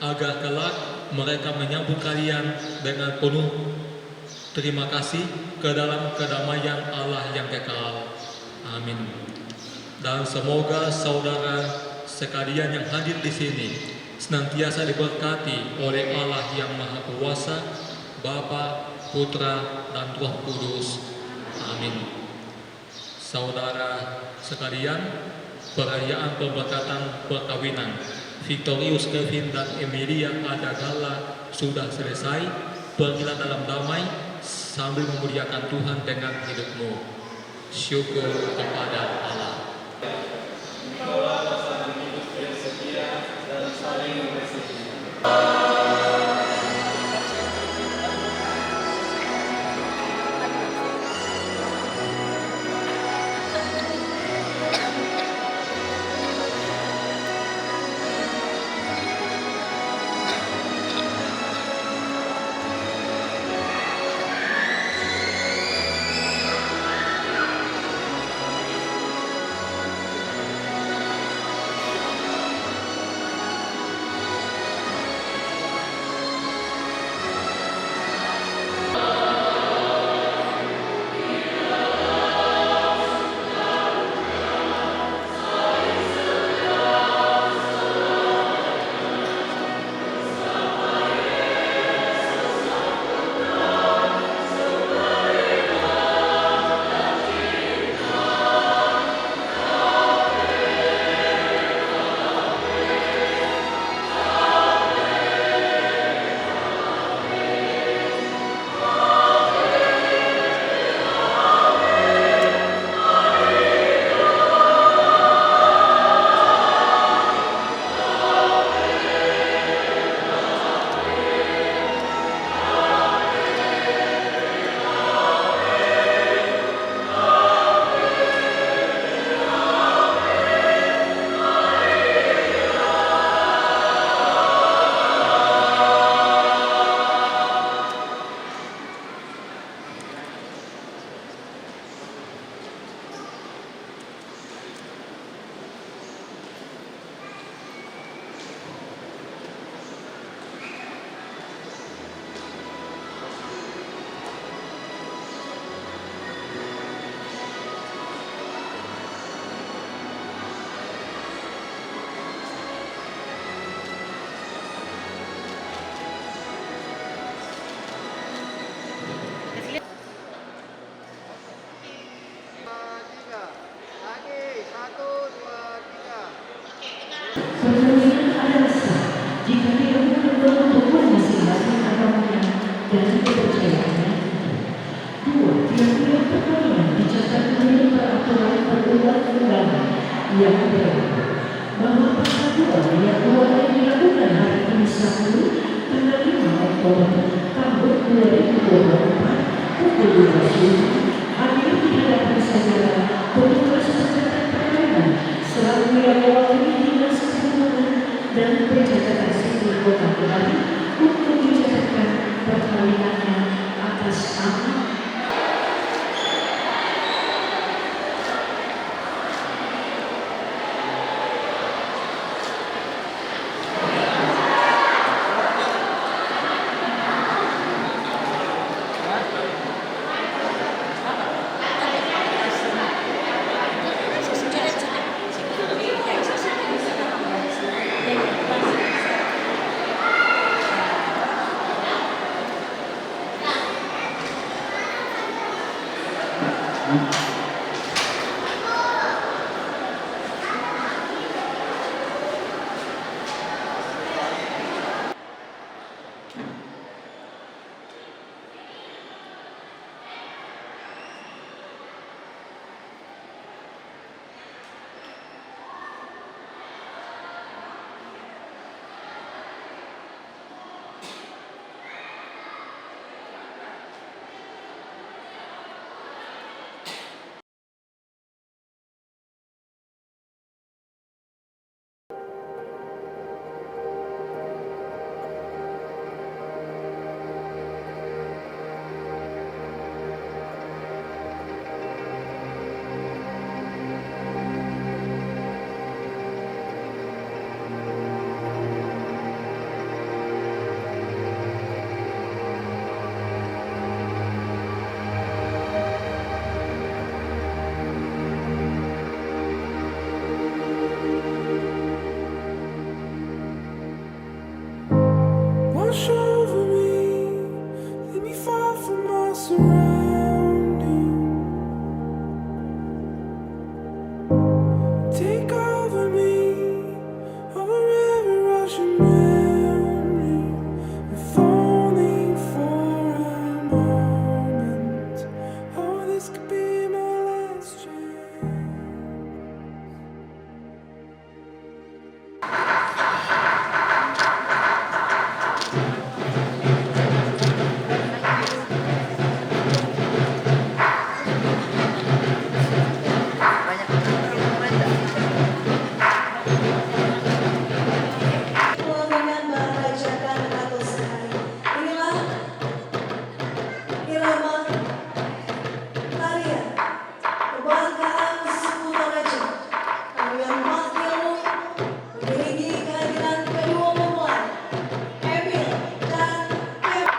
agar kelak mereka menyambut kalian dengan penuh terima kasih ke dalam kedamaian Allah yang kekal. Amin. Dan semoga saudara sekalian yang hadir di sini senantiasa diberkati oleh Allah yang Maha Kuasa, Bapa, Putra, dan Roh Kudus. Amin. Saudara sekalian, perayaan pemberkatan perkawinan Victorius Kevin dan Emilia Adagala sudah selesai. Pergilah dalam damai sambil memuliakan Tuhan dengan hidupmu. Syukur kepada Allah. Engkaulah pasangan hidup yang setia dan saling mengasihi. Perkawinan adalah sah jika dilakukan dalam hubungan masing-masing agamanya dan kepercayaannya. 2. Tiap-tiap perkawinan dicatat menurut peraturan perundang-undangan yang berlaku, bahwa perpaduan yang mulai dilakukan hari ini Sabtu tanggal 5 Oktober tahun 2024 pukul 12 hadir di hadapan saudara petugas pencatat perkawinan selaku yang mewakili dinas perhubungan dan pencatatan sipil Kota Bali untuk mencatatkan perkawinannya wash over me, leave me far from my surroundings. Take over me, over every rushing memory, if only for a moment. Oh, this could be my last chance. Dengan merajakan atau sehari. Inilah irama tarian kebanggaan suku Toraja. Tarian Makilu mengiringi kehadiran kedua mempelai Emil dan Kevin.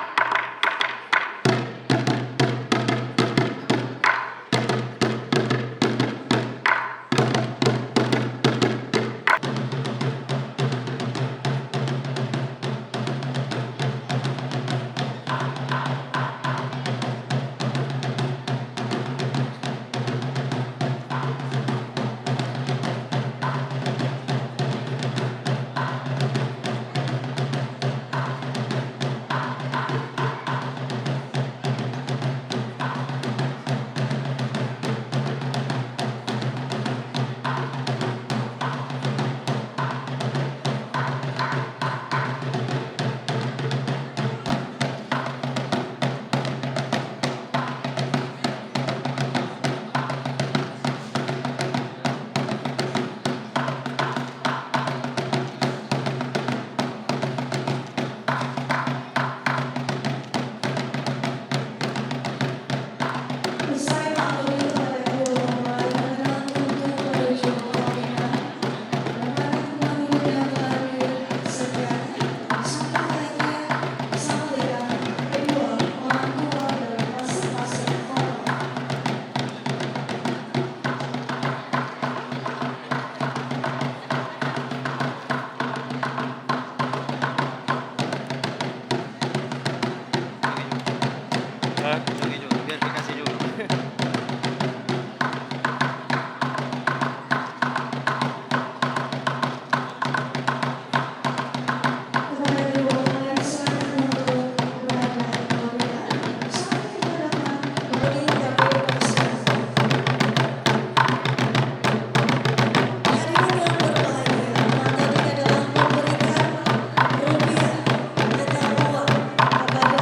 Usai maklum kepada kedua mempelai mengenal untuk menuju pelaminan, mereka mengambil yang sekian sampai dengan kedua orang tua dari masing-masing korban. Kepada kedua mempelai silakan untuk berada di pelaminan sampai kita dapat memberi kami persiapan. Hadirin yang berbahagia, maka ini adalah memberikan rupiah atau uang kepada para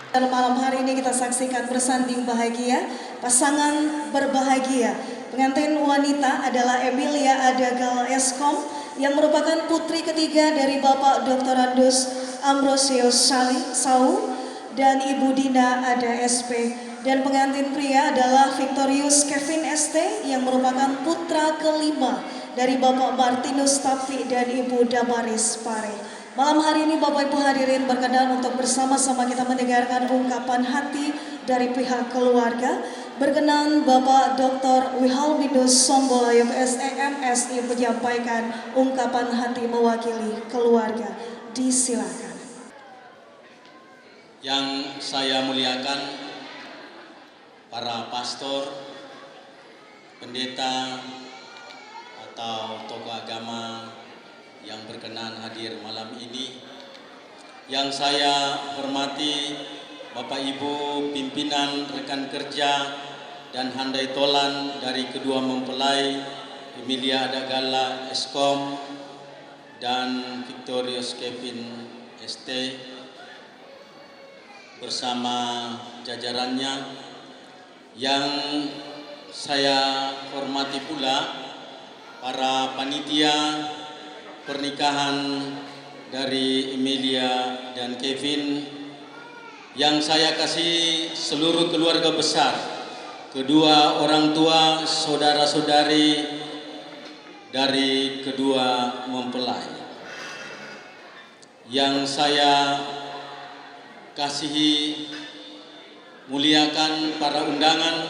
Dan malam hari ini kita saksikan bersanding bahagia, pasangan berbahagia. Pengantin wanita adalah Emilia Adagal Eskom yang merupakan putri ketiga dari Bapak Dr. Andus Ambrosius Sau dan Ibu Dina Ada SP. Dan pengantin pria adalah Victorius Kevin ST yang merupakan putra kelima dari Bapak Martinus Tafi dan Ibu Damaris Pare. Malam hari ini Bapak Ibu hadirin berkenan untuk bersama-sama kita mendengarkan ungkapan hati dari pihak keluarga. Berkenan Bapak Dr. Wihalminus Sombolayum SEMSI menyampaikan ungkapan hati mewakili keluarga. Disilakan. Yang saya muliakan para pastor, pendeta atau tokoh agama yang berkenan hadir malam ini. Yang saya hormati Bapak Ibu pimpinan rekan kerja dan handai tolan dari kedua mempelai Emilia Adagala Eskom dan Victorius Kevin ST bersama jajarannya, Yang saya hormati pula para panitia pernikahan dari Emilia dan Kevin, yang saya kasih seluruh keluarga besar, kedua orang tua, saudara-saudari dari kedua mempelai. Yang saya kasihi, muliakan para undangan,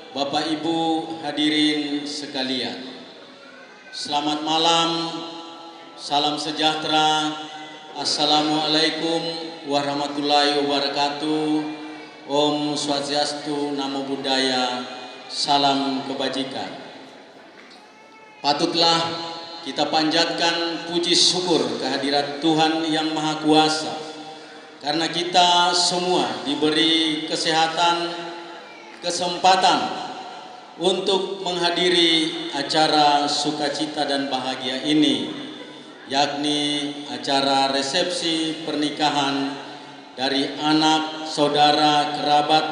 Bapak Ibu hadirin sekalian. Selamat malam, salam sejahtera, Assalamualaikum warahmatullahi wabarakatuh. Om Swastiastu, Namo Buddhaya, salam kebajikan. Patutlah kita panjatkan puji syukur kehadirat Tuhan Yang Maha Kuasa, karena kita semua diberi kesehatan, kesempatan untuk menghadiri acara sukacita dan bahagia ini, yakni acara resepsi pernikahan dari anak, saudara, kerabat,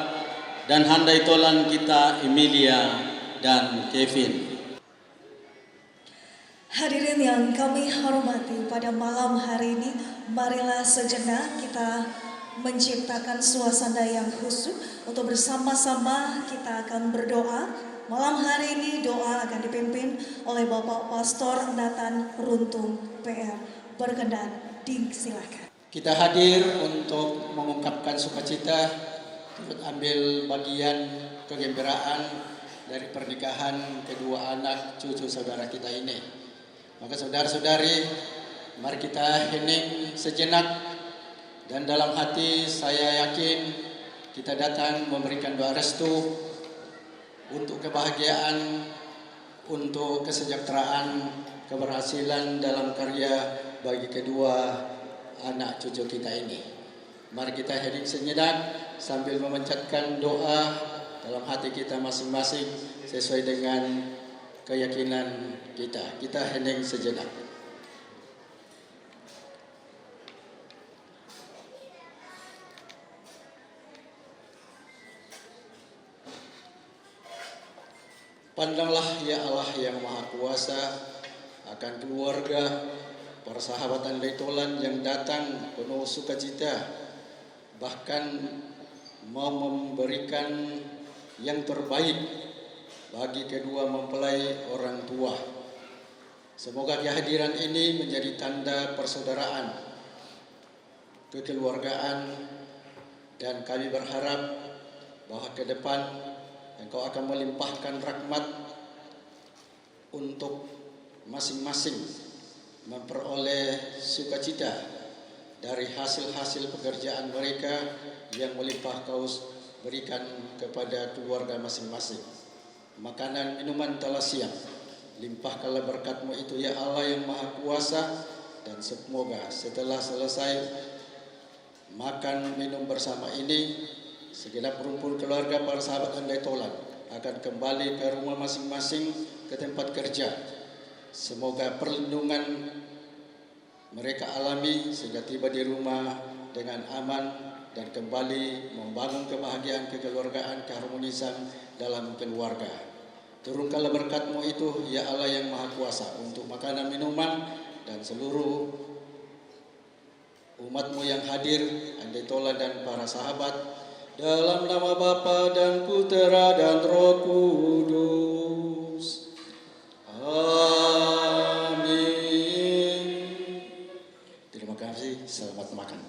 dan handai tolan kita Emilia dan Kevin. Hadirin yang kami hormati, pada malam hari ini marilah sejenak kita menciptakan suasana yang khusyuk untuk bersama-sama kita akan berdoa. Malam hari ini doa akan dipimpin oleh Bapak Pastor Nathan Runtung PR. Berkenan, disilakan. Kita hadir untuk mengungkapkan sukacita, turut ambil bagian kegembiraan dari pernikahan kedua anak cucu saudara kita ini. Maka saudara-saudari, mari kita hening sejenak, dan dalam hati saya yakin kita datang memberikan doa restu untuk kebahagiaan, untuk kesejahteraan, keberhasilan dalam karya bagi kedua anak cucu kita ini. Mari kita hening sejenak sambil memanjatkan doa dalam hati kita masing-masing sesuai dengan keyakinan kita. Kita hening sejenak. Pandanglah ya Allah yang Maha Kuasa akan keluarga, para sahabat andai tolan yang datang penuh sukacita, bahkan mau memberikan yang terbaik bagi kedua mempelai orang tua. Semoga kehadiran ini menjadi tanda persaudaraan, kekeluargaan, dan kami berharap bahwa ke depan Engkau akan melimpahkan rahmat untuk masing-masing memperoleh sukacita dari hasil-hasil pekerjaan mereka yang melimpah Kau berikan kepada keluarga masing-masing. Makanan minuman telah siap, limpahkanlah berkat-Mu itu ya Allah yang Maha Kuasa, dan semoga setelah selesai makan minum bersama ini, segenap rumpun keluarga para sahabat andai tolan akan kembali ke rumah masing-masing, ke tempat kerja. Semoga perlindungan mereka alami sehingga tiba di rumah dengan aman dan kembali membangun kebahagiaan, kekeluargaan, keharmonisan dalam keluarga. Turunkanlah berkat-Mu itu ya Allah yang Maha Kuasa untuk makanan minuman dan seluruh umat-Mu yang hadir, andai tolan dan para sahabat. Dalam nama Bapa dan Putera dan Roh Kudus. Amin. Terima kasih, selamat makan.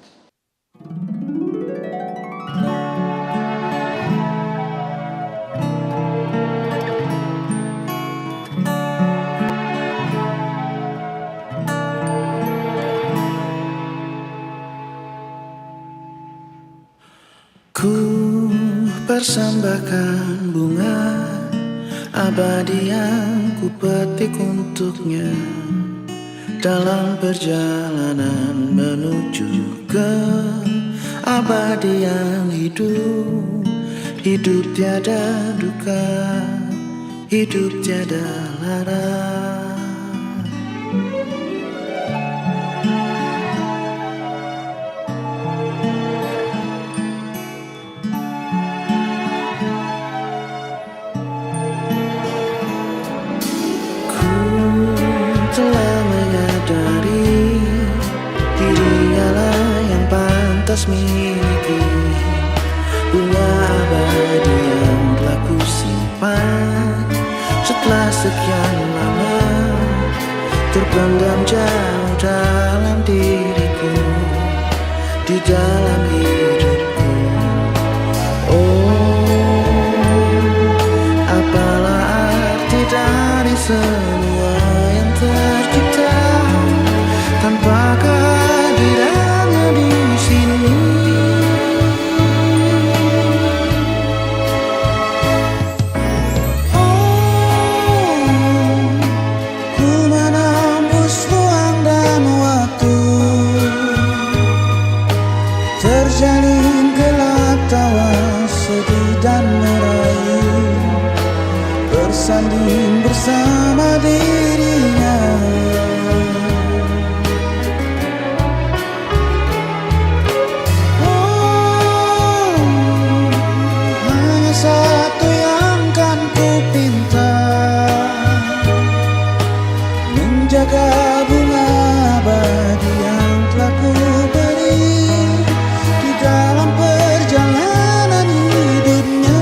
Ku persembahkan bunga abadi yang ku petik untuknya dalam perjalanan menuju ke abadi yang hidup. Hidup tiada duka, hidup tiada lara. miliki, bunga abadi yang telah ku simpan setelah sekian lama terpendam jauh dalam diriku, di dalam hidupku. Oh, apalah arti dari semua yang tercipta tanpa kehadirannya di sini. Oh, ku menembus ruang dan waktu, terjalin gelap tawa sedih dan merayu, bersanding bersama dirinya. Satu yang kan ku pinta, menjaga bunga abadi yang telah ku beri di dalam perjalanan hidupnya.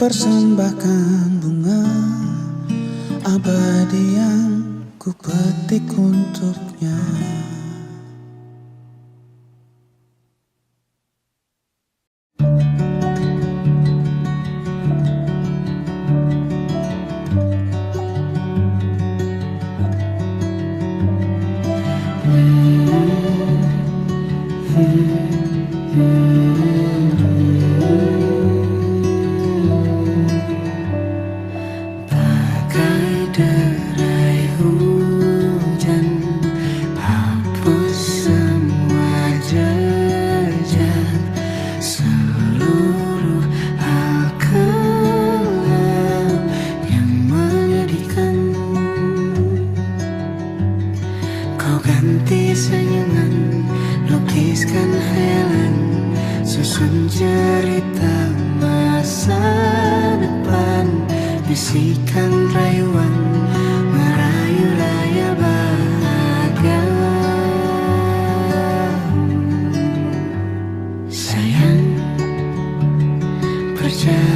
Persembahkan bunga abadi yang ku petik untuknya. Sayang, percaya